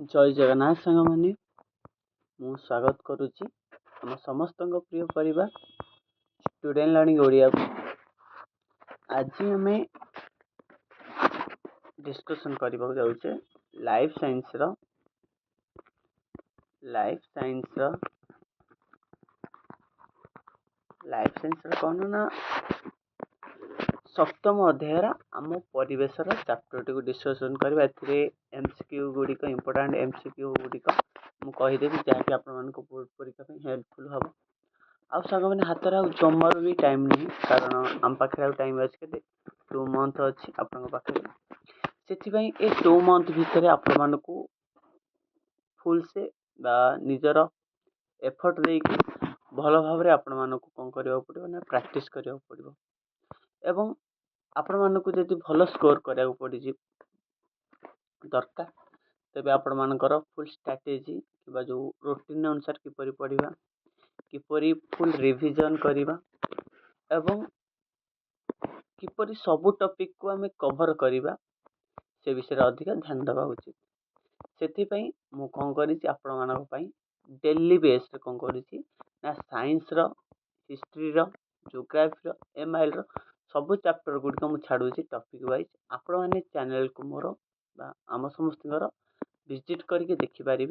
जय जगन्नाथ सांग मैंने मु स्वागत करुच्ची आम समस्त प्रिय परिवार स्टूडेंट लर्निंग ओडिया को। आज आम डिस्कशन करने जाऊे लाइफ साइंस कौन ना सप्तम अध्यायर आम परिवेश चैप्टर टी डिस्कसन करवा। एमसीक्यू गुड़िक इंपोर्टाट एमसीक्यू गुड़िक मुझेदेवी जहाँकि बोर्ड परीक्षा हेल्पफुल हम। आउ सांग मैंने हाथ में जमार भी टाइम नहीं कारण आम पाखे टाइम अच्छे 2 मंथ अच्छी आपण से 2 मंथ भितर आपण को फुल से निजर एफर्ट देकी भल भाव आपण मानक कौन करने पड़ो ना प्रैक्टिस करने पड़ो एवं आपण मानक जब भल स्कोर करा पड़ी दरकार तेज आपण मानकर फुल स्ट्राटेजी कि जो रूटीन अनुसार किपर पढ़ा किपर फुल रिविजन करवा एवं किपर सबू टॉपिक को आम कवर करवा से विषय अधिक ध्यान देवा उचित। से मु कौन कर डेली बेस कौन कर साइंस हिस्ट्री जियोग्राफी एमआईएल सबू चैप्टर गुड़िक मुझे छाड़ूची टॉपिक वाइज आपण मैंने चैनल को मोर आम समस्त विजिट करके देखिपारे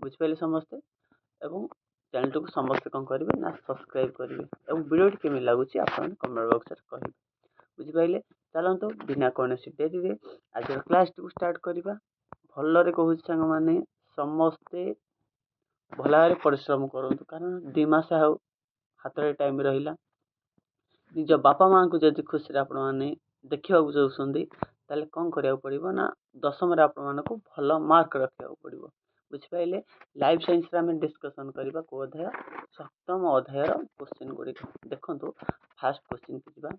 बुझिपारे समस्ते एवं चैनल को समस्ते कौन करेंगे ना सब्सक्राइब करेंगे और वीडियो केमी लगुच आप कमेंट बॉक्स में कहे बुझिपारे। चलते बिना कौन डेरी आज क्लास टी स्टार्ट करवा। भलरे कहूँ सांग मैंने समस्ते भल भाव परिश्रम करूँ कारण 2 मास हाथ में टाइम रहा निज बापा माँ को जब खुशी आपण मैंने देखा चाहते ताले कौन करा पड़ो ना 10th आपण को भल मार्क रखा पड़ो बुझिपारे। लाइफ साइंस आम डिस्कसन करवा को अध्याय 7th अध्यायर क्वेश्चन गुड़िक देखो। फास्ट क्वेश्चन की जावा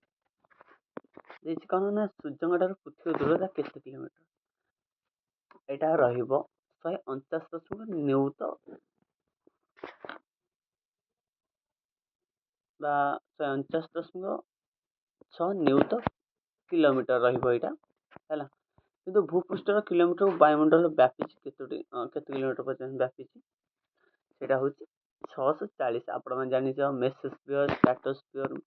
कौन ना सूर्य पृथ्वी दूरता केते किलोमीटर यहाँ रहा 149 न्यूट 149.6 न्यूट किलोमीटर रहा है कि भूपृष्ठर किलोमीटर वायुमंडल व्यापी केते किलोमीटर पर्यटन व्यापी से हूँ 640। आप जानी मेसोस्फीयर स्ट्रेटोस्फीयर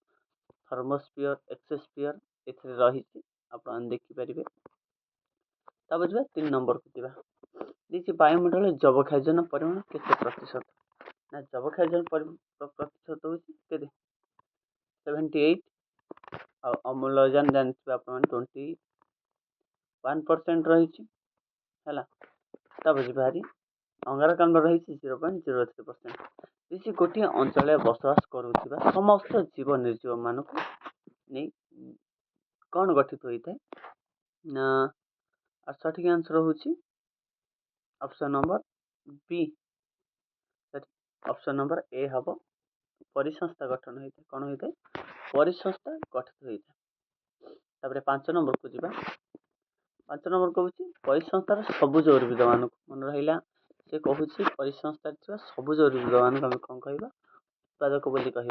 थर्मोस्फीयर एक्सोस्फीयर ए रही आप देखिपारे। तब जा 3 नंबर को देखिए वायुमंडल जबक्षारजन परिमाण केते प्रतिशत ना जबक्षारजन प्रतिशत हूँ 78 और अम्लजान जानते आप 21% रही है। तब बाहरी अंगारकाम्ल रही 0.03%। इसी गोटे अंचल बसवास करुवा समस्त जीव निर्जीव मान को नहीं कौन गठित होता है ना सठिक आंसर हूँ option number B option number A हम परिसंस्था गठन होता है कौन होता है परिसंस्था गठित होता है। तापर 5 नंबर को जीवा 5 नंबर कहूँ परिसंस्थार सबुज उद्भिद मान मन रहा से कहूँ परिसंस्था सबुज उद्भिद मान आम कौन कह उत्पादक बोली कह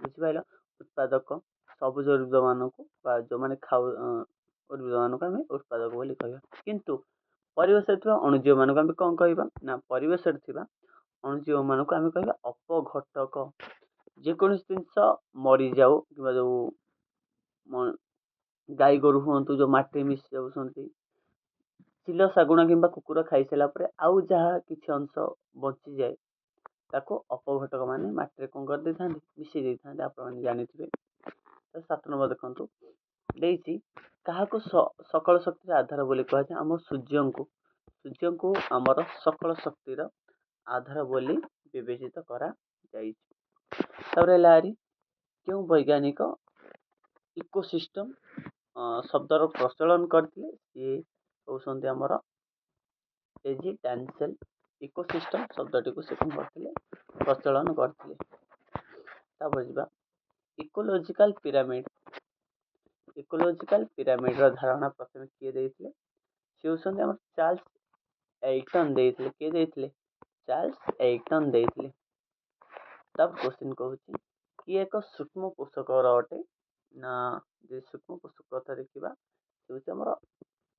बुझिपाल। उत्पादक सबुज उद्भिद मान को जो मैंने खाऊ उद्भिद मान को आम उत्पादक बोली कह किंतु परिवेश अणुजीव मान को आम कौन कह ना परिवेश अणुजीव मान को आम कह अपघटक जेको जिनस मरी जाऊ कि जो गाई गोरु हूँ जो मटी मिसी जाती चिल शागुण कि कुकुर खाई सारापर आउ जहाँ किसी अंश बची जाए ताको अपघटक मान मटी कौन कर दे मिसई दे था आप जानी। 7 नंबर देखो क्या सकल शक्तिर आधार बोली कहुए आम सूर्य को आमर सकल शक्तिर आधार बोली विवेचित करा क्यों वैज्ञानिक इकोसिस्टम शब्दर प्रचलन करते सी कहते आमर एजी डांसेल इकोसिस्टम शब्दटी को से कौन करते प्रचलन करते। जा इकोलोजिकल पिरामिड धारणा प्रथम किए देते सी होती चार्ल्स एल्टन देते किए देते चार्ल्स एल्टन देते। तब क्वेश्चन कहूँ किए एक सूक्ष्म पोषक अटे ना जो सूक्ष्म पोषक कथा देखा आमर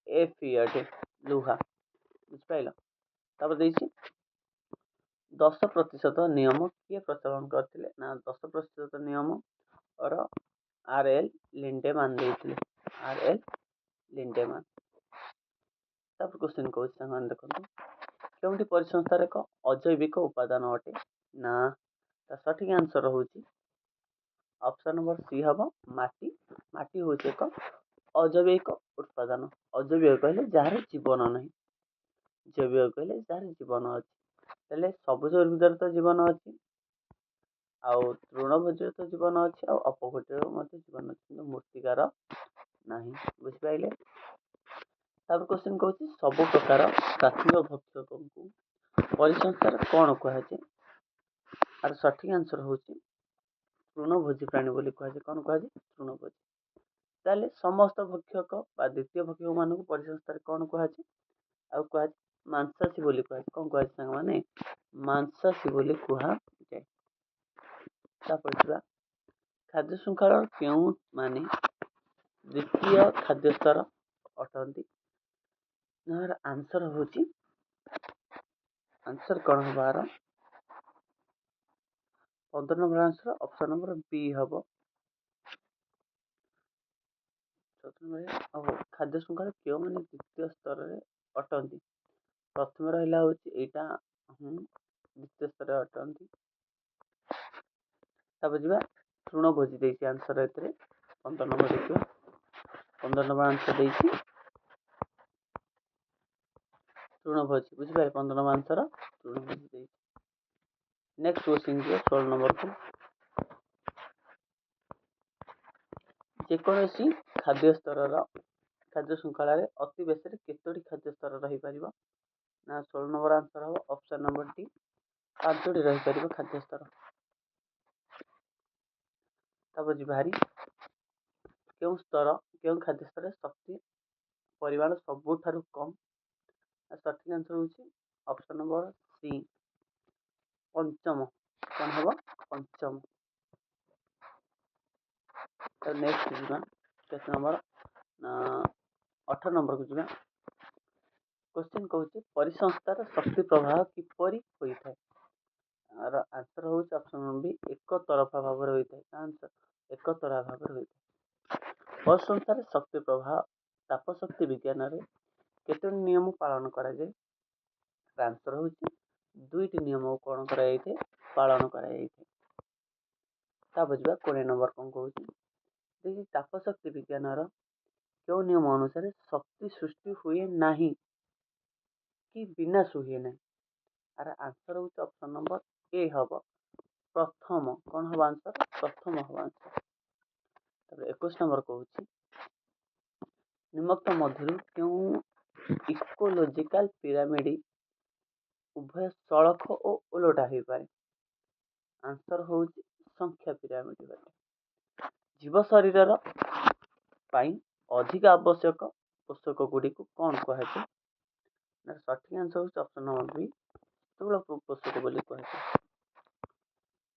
एफ अटे लुहा ବୁଝିपाइल। ତାପରେ ଦେଇଛି 10% ନିୟମ କିଏ ପ୍ରଚଳନ କରିଥିଲେ ନା 10% ନିୟମ ର R.L. ଲିଣ୍ଡେମାନ ଦେଇଥିଲେ। R.L. ଲିଣ୍ଡେମାନ। ତାପରେ କ୍ୱେଶ୍ଚିନ୍ କହୁଛି ସାଙ୍ଗମାନେ ଦେଖନ୍ତୁ, କେଉଁଠି ପରିସଂସ୍ଥାର ଏକ ଅଜୈବିକ ଉପାଦାନ ଅଟେ? ନା ତା ସଠିକ୍ ଆନ୍ସର ହେଉଛି ଅପସନ୍ ନମ୍ବର ସି ହେବ ମାଟି। ମାଟି ହେଉଛି ଏକ ଅଜୈବିକ ଉପାଦାନ। ଅଜୈବିକ କହିଲେ ଯାହାର ଜୀବନ ନାହିଁ, ଜୈବିକ କହିଲେ ଯାହାର ଜୀବନ ଅଛି। ହେଲେ ସବୁଜ ଉଦ୍ଭିଦରେ ତ ଜୀବନ ଅଛି, ଆଉ ତୃଣଭୋଜୀରେ ତ ଜୀବନ ଅଛି, ଆଉ ଅପଭୋଜ୍ୟରେ ମଧ୍ୟ ଜୀବନ ଅଛି, କିନ୍ତୁ ମୃତ୍ତିକାର ନାହିଁ। ବୁଝିପାରିଲେ। ତାପରେ କ୍ୱେଶ୍ଚିନ୍ କହୁଛି ସବୁ ପ୍ରକାର ପ୍ରାଥମିକ ଭକ୍ଷକଙ୍କୁ ପରିସଂସ୍ଥାରେ କ'ଣ କୁହାଯାଏ? ଆର ସଠିକ୍ ଆନ୍ସର ହେଉଛି ତୃଣଭୋଜୀ ପ୍ରାଣୀ ବୋଲି କୁହାଯାଏ। କ'ଣ କୁହାଯାଏ? ତୃଣଭୋଜୀ। ତାହେଲେ ସମସ୍ତ ଭକ୍ଷକ ବା ଦ୍ୱିତୀୟ ଭକ୍ଷକ ମାନଙ୍କୁ ପରିସଂସ୍ଥାରେ କ'ଣ କୁହାଯାଏ? ଆଉ କୁହାଯାଏ ମାଂସାଶୀ ବୋଲି କୁହାଯାଏ। କ'ଣ କୁହାଯାଏ ସାଙ୍ଗମାନେ? ମାଂସାଶୀ ବୋଲି କୁହାଯାଏ। ତାପରେ ଯିବା ଖାଦ୍ୟ ଶୃଙ୍ଖଳାର କେଉଁମାନେ ଦ୍ୱିତୀୟ ଖାଦ୍ୟ ସ୍ତର ଅଟନ୍ତି? ଏହାର ଆନ୍ସର ହେଉଛି, ଆନ୍ସର କ'ଣ ହେବ? ଆର 15 ନମ୍ବର ଆନ୍ସର ଅପସନ୍ ନମ୍ବର ବି ହେବ। ଖାଦ୍ୟ ଶୃଙ୍ଖଳ କେଉଁମାନେ ଦ୍ୱିତୀୟ ସ୍ତରରେ ଅଟନ୍ତି? ପ୍ରଥମେ ରହିଲା ହେଉଛି ଏଇଟା ଦ୍ୱିତୀୟ ସ୍ତରରେ ଅଟନ୍ତି। ତାପରେ ଯିବା ତୃଣଭୋଜୀ ଦେଇଛି ଆନ୍ସର ଏଥିରେ 15 ନମ୍ବର ଦେଖିବା। 15 ନମ୍ବର ଆନ୍ସର ଦେଇଛି ତୃଣଭୋଜୀ। ବୁଝିପାରିଲେ? 15 ନମ୍ବର ଆନ୍ସର ତୃଣଭୋଜୀ ଦେଇଛି। ନେକ୍ସଟ କ୍ୱେଶ୍ଚିନ୍ ଯିବ 16 ନମ୍ବରକୁ। ଯେକୌଣସି ଖାଦ୍ୟ ଶୃଙ୍ଖଳାରେ ଅତି ବେଶୀରେ କେତୋଟି ଖାଦ୍ୟ ସ୍ତର ରହିପାରିବ? ନା 16 ନମ୍ବର ଆନ୍ସର ହେବ ଅପସନ୍ ନମ୍ବର ଡି 5ଟି ରହିପାରିବ ଖାଦ୍ୟ ସ୍ତର। ତାପରେ ଯିବା ଭାରି କେଉଁ ଖାଦ୍ୟ ସ୍ତରରେ ଶକ୍ତି ପରିମାଣ ସବୁଠାରୁ କମ୍? ସଠିକ୍ ଆନ୍ସର ହେଉଛି ଅପସନ୍ ନମ୍ବର ସି ପଞ୍ଚମ। କ'ଣ ହେବ? ପଞ୍ଚମ। ନେକ୍ସଟ ଯିବା କେତେ ନମ୍ବର? 18 ନମ୍ବରକୁ ଯିବା। କ୍ୱେଶ୍ଚିନ୍ କହୁଛି ପରିସଂସ୍ଥାର ଶକ୍ତି ପ୍ରବାହ କିପରି ହୋଇଥାଏ? ଆର ଆନ୍ସର ହେଉଛି ଅପସନ୍ ନମ୍ବର ବି ଏକତରଫା ଭାବରେ ହୋଇଥାଏ। ଆନ୍ସର ଏକତରଫା ଭାବରେ ହୋଇଥାଏ। ପରିସଂସ୍ଥାରେ ଶକ୍ତି ପ୍ରବାହ ତାପଶକ୍ତି ବିଜ୍ଞାନରେ କେତୋଟି ନିୟମ ପାଳନ କରାଯାଏ? ଆନ୍ସର ହେଉଛି 2ଟି ନିୟମକୁ କ'ଣ କରାଯାଇଥାଏ? ପାଳନ କରାଯାଇଥାଏ। ତାପରେ ଯିବା 20 ନମ୍ବର କ'ଣ କହୁଛି? ତାପଶକ୍ତି ବିଜ୍ଞାନର କେଉଁ ନିୟମ ଅନୁସାରେ ଶକ୍ତି ସୃଷ୍ଟି ହୁଏ ନାହିଁ କି ବିନାଶ ହୁଏ ନାହିଁ? ଆର ଆନ୍ସର ହେଉଛି ଅପସନ୍ ନମ୍ବର ଏ ହେବ ପ୍ରଥମ। କ'ଣ ହେବ ଆନ୍ସର? ପ୍ରଥମ ହେବ ଆନ୍ସର। ତାପରେ 21 ନମ୍ବର କହୁଛି ନିମ୍ନୋକ୍ତ ମଧ୍ୟରୁ କେଉଁ ଇକୋଲୋଜିକାଲ ପିରାମିଡ ଉଭୟ ସଳଖ ଓ ଓଲଟା ହୋଇପାରେ? ଆନ୍ସର ହେଉଛି ସଂଖ୍ୟା ପିରାମିଡ। ଜୀବ ଶରୀରର ପାଇଁ ଅଧିକ ଆବଶ୍ୟକ ପୋଷକ ଗୁଡ଼ିକୁ କ'ଣ କୁହାଯାଏ? ସଠିକ୍ ଆନ୍ସର ହେଉଛି ଅପସନ୍ ନମ୍ବର ବି ସ୍ଥୂଳ ପୋଷକ ବୋଲି କୁହାଯାଏ।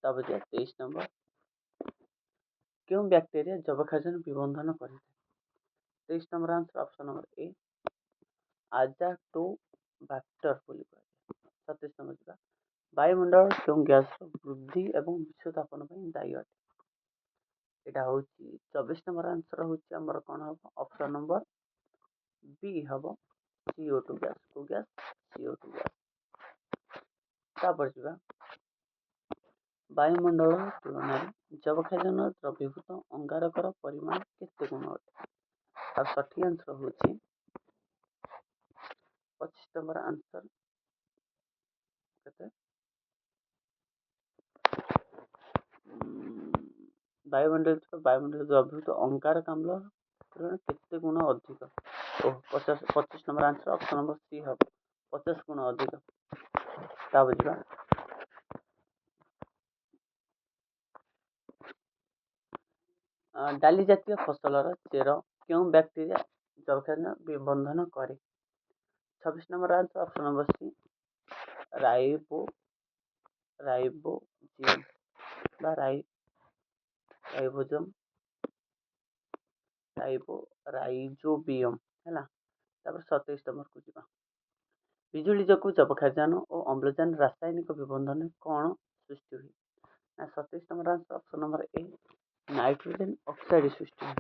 ତାପରେ 23 ନମ୍ବର କେଉଁ ବ୍ୟାକ୍ଟେରିଆ ଯବକ୍ଷାରଜାନ ବିବନ୍ଧନ କରିଥାଏ? 23 number answer option number A Azotobacter ବୋଲି କୁହାଯାଏ। 27 ନମ୍ବର ଯିବା ବାୟୁମଣ୍ଡଳ କେଉଁ ଗ୍ୟାସର ବୃଦ୍ଧି ଏବଂ ବିଶ୍ୱତାପନ ପାଇଁ ଦାୟୀ ଅଟେ? ଏଇଟା ହେଉଛି 24 ନମ୍ବର ଆନ୍ସର ହେଉଛି ଆମର କ'ଣ ହେବ? ଅପସନ୍ ନମ୍ବର ବି ହେବ CO2 ଗ୍ୟାସ୍। କୋଉ ଗ୍ୟାସ୍? CO2 gas. ତାପରେ ଯିବା ବାୟୁମଣ୍ଡଳ ତୁଳନାରେ ଯବକ୍ଷାରଜାନ ଦ୍ରବୀଭୂତ ଅଙ୍ଗାରକର ପରିମାଣ କେତେ ଗୁଣ ଅଟେ? ଆଉ ସଠିକ୍ ଆନ୍ସର ହେଉଛି 25 ନମ୍ବର ଆନ୍ସର କେତେ? ବାୟୁମଣ୍ଡଳ ଦ୍ରବୀଭୂତ ଅଙ୍ଗାରକାମ୍ଳ ତୁଳନାରେ କେତେ ଗୁଣ ଅଧିକ? 25 number answer option number C ହେବ 50 ଗୁଣ ଅଧିକ। ତାପରେ ଯିବା ଡାଲି ଜାତୀୟ ଫସଲର ଚେର କେଉଁ ବ୍ୟାକ୍ଟେରିଆ ଯବକ୍ଷାରଜାନ ବିବନ୍ଧନ କରେ? 26 number answer option number C Rhizobium ବା ରାଇଜୋବିୟମ ହେଲା। ତାପରେ 27 ନମ୍ବରକୁ ଯିବା ବିଜୁଳି ଯୋଗୁଁ ଯବକ୍ଷାରଜାନ ଓ ଅମ୍ଳଜାନ ରାସାୟନିକ ବିବନ୍ଧନରେ କ'ଣ ସୃଷ୍ଟି ହୁଏ? ନା 27 ନମ୍ବର ଆନ୍ସର ଅପସନ୍ ନମ୍ବର ଏ, ନାଇଟ୍ରୋଜେନ୍ ଅକ୍ସାଇଡ୍ ସୃଷ୍ଟି ହୁଏ।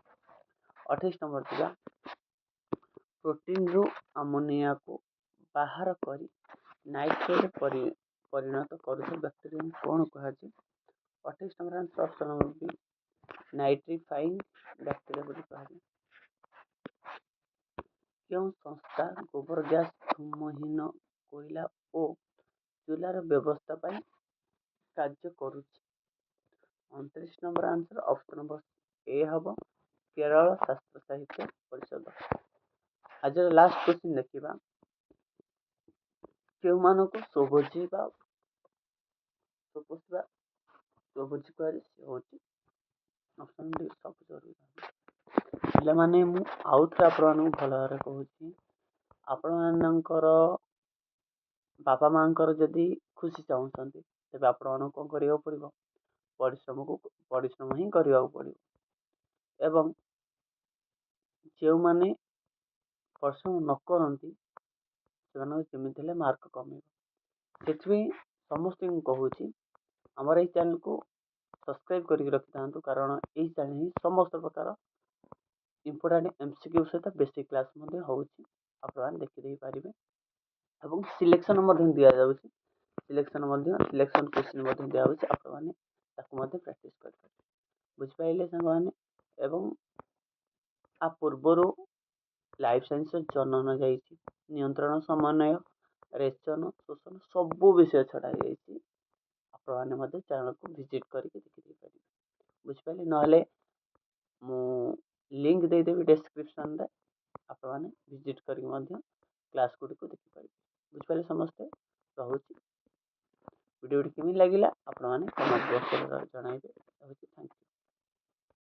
28 ନମ୍ବର ଥିବା ପ୍ରୋଟିନ୍ରୁ ଆମୋନିଆକୁ ବାହାର କରି ନାଇଟ୍ରେଟ୍ ପରିଣତ କରୁଥିବା ବ୍ୟାକ୍ଟେରିଆକୁ କ'ଣ କୁହାଯାଏ? 28 ନମ୍ବର ଆନ୍ସର ଅପସନ୍ ନମ୍ବର ବି, ନାଇଟ୍ରିଫାଇଂ ବ୍ୟାକ୍ଟେରିଆ ବୋଲି କୁହାଯାଏ। କେଉଁ ସଂସ୍ଥା ଗୋବର ଗ୍ୟାସ୍ ଧୂମହୀନ କୋଇଲା ଓ ଚୁଲାର ବ୍ୟବସ୍ଥା ପାଇଁ କାର୍ଯ୍ୟ କରୁଛି? 29 ନମ୍ବର ଆନ୍ସର ଅପସନ୍ ନମ୍ବର ଏ ହେବ, କେରଳ ଶାସ୍ତ୍ର ସାହିତ୍ୟ ପରିଷଦ। ଆଜିର ଲାଷ୍ଟ କ୍ୱେଶ୍ଚିନ୍ ଦେଖିବା, କେଉଁମାନଙ୍କୁ ସ୍ୱଭୋଜୀ କୁହାଯାଏ? ସେ ହେଉଛି ଅପସନ୍ ଡି, ସବୁଜ ଉଦ୍ଭିଦ। ପିଲାମାନେ, ମୁଁ ଆଉ ଥରେ ଆପଣମାନଙ୍କୁ ଭଲ ଭାବରେ କହୁଛି, ଆପଣମାନଙ୍କର ବାପା ମାଆଙ୍କର ଯଦି ଖୁସି ଚାହୁଁଛନ୍ତି ତେବେ ଆପଣମାନଙ୍କୁ କ'ଣ କରିବାକୁ ପଡ଼ିବ? ପରିଶ୍ରମ ହିଁ କରିବାକୁ ପଡ଼ିବ। ଏବଂ ଯେଉଁମାନେ ପରିଶ୍ରମ ନ କରନ୍ତି ସେମାନଙ୍କୁ ଯେମିତି ହେଲେ ମାର୍କ କମିବ। ସେଥିପାଇଁ ସମସ୍ତଙ୍କୁ କହୁଛି, ଆମର ଏଇ ଚ୍ୟାନେଲକୁ ସବସ୍କ୍ରାଇବ୍ କରିକି ରଖିଥାନ୍ତୁ, କାରଣ ଏଇ ଚ୍ୟାନେଲ ହିଁ ସମସ୍ତ ପ୍ରକାର ଇମ୍ପୋର୍ଟାଣ୍ଟ MCQ ସହିତ ବେସିକ୍ କ୍ଲାସ୍ ମଧ୍ୟ ହେଉଛି, ଆପଣମାନେ ଦେଖିଦେଇପାରିବେ। ଏବଂ ସିଲେକ୍ସନ୍ ମଧ୍ୟ ଦିଆଯାଉଛି, ସିଲେକ୍ସନ୍ କ୍ୱେଶ୍ଚିନ୍ ମଧ୍ୟ ଦିଆଯାଉଛି, ଆପଣମାନେ ତାକୁ ମଧ୍ୟ ପ୍ରାକ୍ଟିସ୍ କରିପାରିବେ। ବୁଝିପାରିଲେ ସାଙ୍ଗମାନେ? ଏବଂ ଆ ପୂର୍ବରୁ ଲାଇଫ୍ ସାଇନ୍ସର ଜନନ ଯାଇଛି, ନିୟନ୍ତ୍ରଣ ସମନ୍ୱୟ, ରେଚନ, ଶୋଷଣ ସବୁ ବିଷୟ ଛଡ଼ାଯାଇଛି। ଆପଣମାନେ ମଧ୍ୟ ଚ୍ୟାନେଲକୁ ଭିଜିଟ୍ କରିକି ଦେଖିଦେଇପାରିବେ। ବୁଝିପାରିଲେ? ନହେଲେ ମୁଁ ଲିଙ୍କ୍ ଦେଇଦେବି ଡେସ୍କ୍ରିପ୍ସନ୍ରେ, ଆପଣମାନେ ଭିଜିଟ୍ କରିକି ମଧ୍ୟ କ୍ଲାସ୍ ଗୁଡ଼ିକୁ ଦେଖିପାରିବେ। ବୁଝିପାରିଲେ ସମସ୍ତେ? ରହୁଛି। ଭିଡ଼ିଓଟି କେମିତି ଲାଗିଲା ଆପଣମାନେ କମେଣ୍ଟ ବକ୍ସରେ ଜଣାଇବେ।